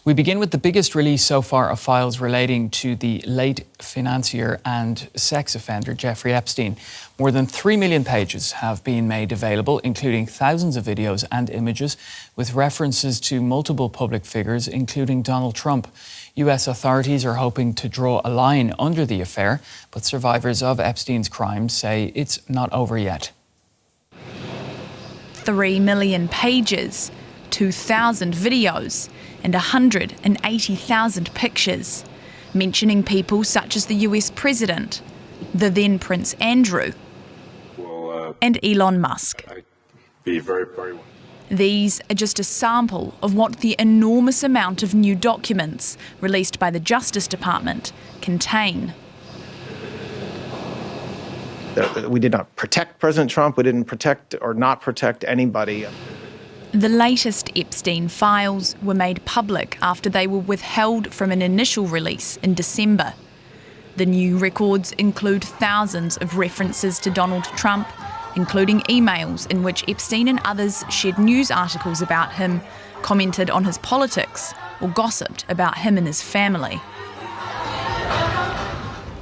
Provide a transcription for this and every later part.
We begin with the biggest release so far of files relating to the late financier and sex offender Jeffrey Epstein. More than 3 million pages have been made available, including thousands of videos and images with references to multiple public figures, including Donald Trump. US authorities are hoping to draw a line under the affair, but survivors of Epstein's crimes say it's not over yet. 3 million pages, 2,000 videos and 180,000 pictures, mentioning people such as the US President, the then Prince Andrew, and Elon Musk. These are just a sample of what the enormous amount of new documents released by the Justice Department contain. We did not protect President Trump. We didn't protect or not protect anybody. The latest Epstein files were made public after they were withheld from an initial release in December. The new records include thousands of references to Donald Trump, including emails in which Epstein and others shared news articles about him, commented on his politics, or gossiped about him and his family.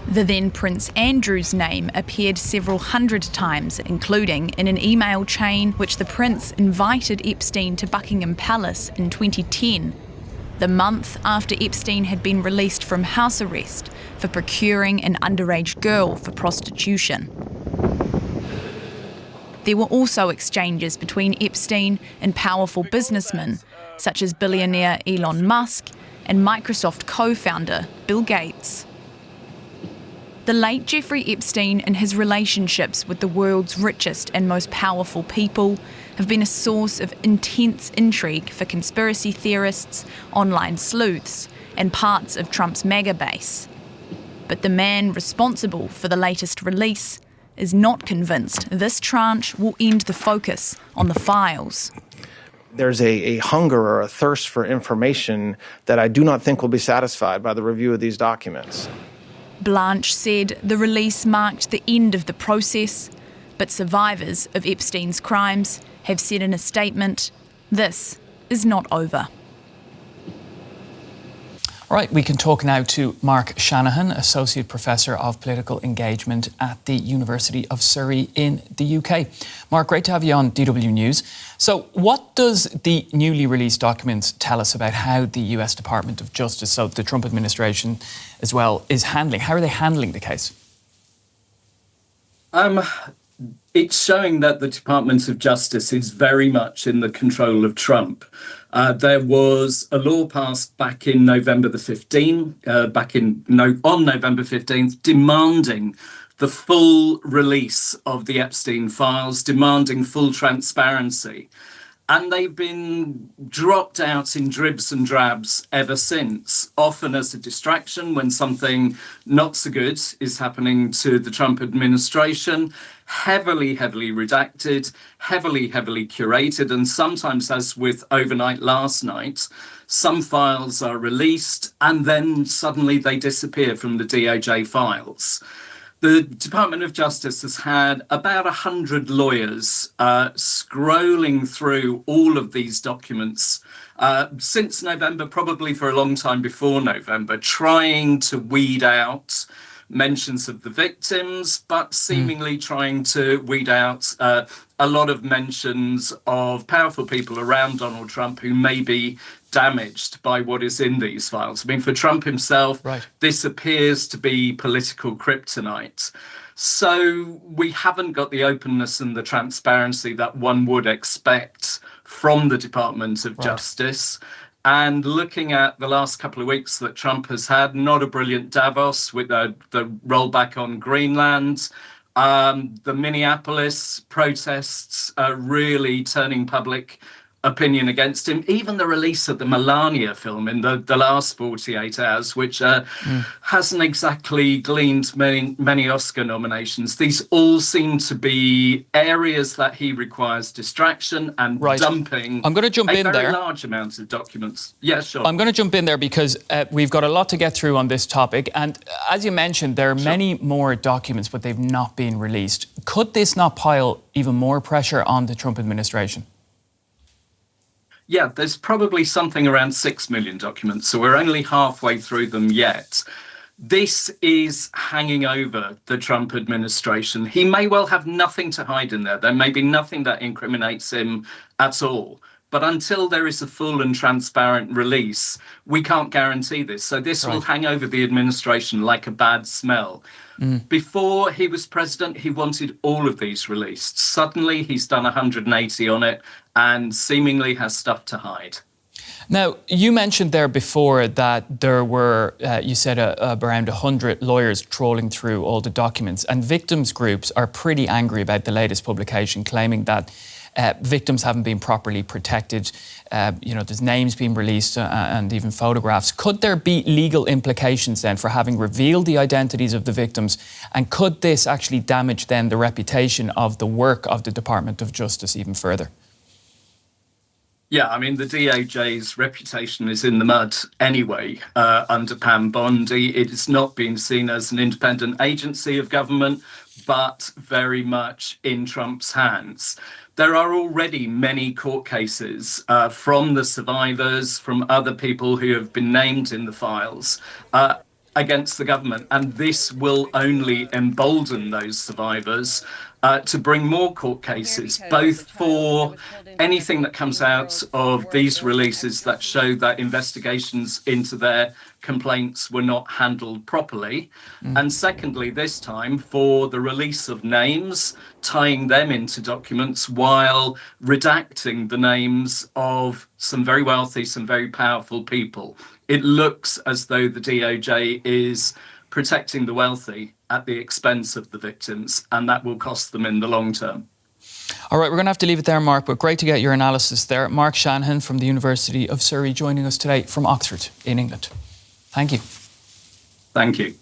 The then Prince Andrew's name appeared several hundred times, including in an email chain which the Prince invited Epstein to Buckingham Palace in 2010, the month after Epstein had been released from house arrest for procuring an underage girl for prostitution. There were also exchanges between Epstein and powerful businessmen such as billionaire Elon Musk and Microsoft co-founder Bill Gates. The late Jeffrey Epstein and his relationships with the world's richest and most powerful people have been a source of intense intrigue for conspiracy theorists, online sleuths, and parts of Trump's MAGA base. But the man responsible for the latest release is not convinced this tranche will end the focus on the files. There's a hunger or a thirst for information that I do not think will be satisfied by the review of these documents. Blanche said the release marked the end of the process, but survivors of Epstein's crimes have said in a statement, this is not over. All right, we can talk now to Mark Shanahan, Associate Professor of Political Engagement at the University of Surrey in the UK. Mark, great to have you on DW News. So what does the newly released documents tell us about how the US Department of Justice, so the Trump administration as well, is handling? How are they handling the case? It's showing that the Department of Justice is very much in the control of Trump. There was a law passed back in November the 15th, on November 15th, demanding the full release of the Epstein files, demanding full transparency. And they've been dropped out in dribs and drabs ever since, often as a distraction when something not so good is happening to the Trump administration, heavily redacted, heavily curated, and sometimes, as with overnight last night, some files are released and then suddenly they disappear from the DOJ files. The Department of Justice has had about 100 lawyers scrolling through all of these documents since November, probably for a long time before November, trying to weed out mentions of the victims, but seemingly trying to weed out a lot of mentions of powerful people around Donald Trump who may be damaged by what is in these files. I mean, for Trump himself, This appears to be political kryptonite. So we haven't got the openness and the transparency that one would expect from the Department of Justice. And looking at the last couple of weeks that Trump has had, not a brilliant Davos with the rollback on Greenland, the Minneapolis protests really turning public opinion against him. Even the release of the Melania film in the last 48 hours, which hasn't exactly gleaned many Oscar nominations. These all seem to be areas that he requires distraction and dumping. I'm going to jump in there. Very large amounts of documents. Yeah, sure. I'm going to jump in there because we've got a lot to get through on this topic. And as you mentioned, there are many more documents, but they've not been released. Could this not pile even more pressure on the Trump administration? Yeah, there's probably something around 6 million documents, so we're only halfway through them yet. This is hanging over the Trump administration. He may well have nothing to hide in there. There may be nothing that incriminates him at all. But until there is a full and transparent release, we can't guarantee this. So this will hang over the administration like a bad smell. Before he was president, he wanted all of these released. Suddenly, he's done 180 on it and seemingly has stuff to hide. Now, you mentioned there before that there were, you said, around 100 lawyers trawling through all the documents, and victims groups are pretty angry about the latest publication, claiming that victims haven't been properly protected. There's names being released and even photographs. Could there be legal implications then for having revealed the identities of the victims? And could this actually damage then the reputation of the work of the Department of Justice even further? Yeah, I mean, the DOJ's reputation is in the mud anyway under Pam Bondi. It has not been seen as an independent agency of government, but very much in Trump's hands. There are already many court cases from the survivors, from other people who have been named in the files against the government. And this will only embolden those survivors to bring more court cases, both for anything that comes out of these releases that show that investigations into their complaints were not handled properly. And secondly, this time for the release of names, tying them into documents while redacting the names of some very wealthy, some very powerful people. It looks as though the DOJ is protecting the wealthy at the expense of the victims, and that will cost them in the long term. All right, we're going to have to leave it there, Mark, but great to get your analysis there. Mark Shanahan from the University of Surrey joining us today from Oxford in England. Thank you. Thank you.